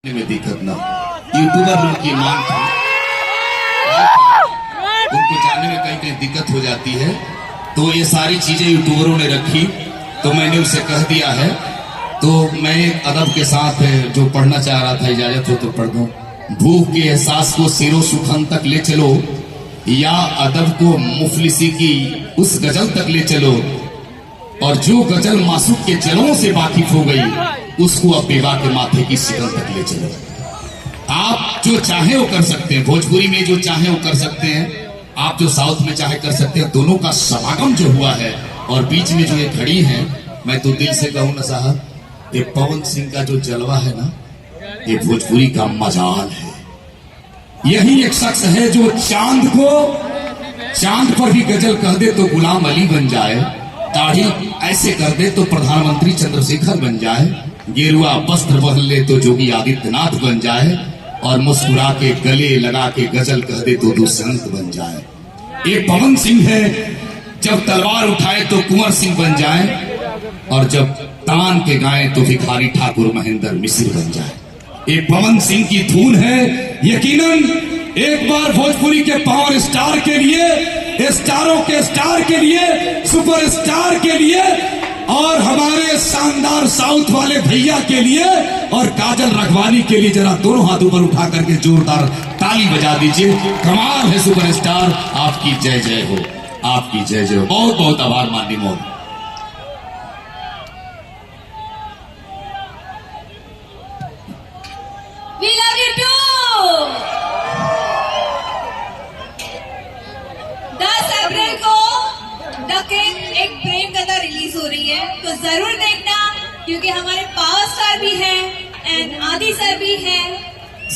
में दिक्कत ना यूट्यूबर लोग की मांग थी, उनको जाने में कहीं कहीं दिक्कत हो जाती है, तो ये सारी चीजें यूट्यूबरों ने रखी, तो मैंने उसे कह दिया है। तो मैं अदब के साथ जो पढ़ना चाह रहा था, इजाजत हो तो पढ़ दूं। भूख के एहसास को सिरो सुखन तक ले चलो, या अदब को मुफलिसी की उस गजल तक ले चलो, और जो गजल मासूक के जलों से वाकिफ हो गई, उसको अब बेवा के माथे की शिकन तक ले चलो। आप जो चाहे वो कर सकते हैं, भोजपुरी में जो चाहे वो कर सकते हैं, आप जो साउथ में चाहे कर सकते हैं। दोनों का समागम जो हुआ है, और बीच में जो ये खड़ी है, मैं तो दिल से कहूं ना साहब, ये पवन सिंह का जो जलवा है ना, ये भोजपुरी का मजाल है। यही एक शख्स है जो चांद को, चांद पर भी गजल कह दे तो गुलाम अली बन जाए, दाढ़ी ऐसे कर दे तो प्रधानमंत्री चंद्रशेखर बन जाए, गेरुआ वस्त्र बदल ले तो जोगी आदित्यनाथ बन जाए, और मुस्कुरा के गले लगा के गजल कह दे तो दुष्यंत बन जाए। एक पवन सिंह है, जब तलवार उठाए तो कुंवर सिंह बन जाए, और जब तान के गाए तो भिखारी ठाकुर महेंद्र मिश्र बन जाए। एक पवन सिंह की धुन है, यकीनन एक बार भोजपुरी के पावर स्टार के लिए, स्टारों के स्टार के लिए, सुपर स्टार के लिए, और हमारे शानदार साउथ वाले भैया के लिए, और काजल रखवानी के लिए जरा दोनों हाथ ऊपर उठा करके जोरदार ताली बजा दीजिए। कमाल है सुपर स्टार, आपकी जय जय हो, आपकी जय जय हो। बहुत बहुत आभार माननीय Modi. We love you too. 10 अप्रैल को द किंग एक प्रेम कथा रिलीज हो रही है, तो जरूर देखना, क्योंकि हमारे पावर स्टार भी है एंड आदि सर भी है,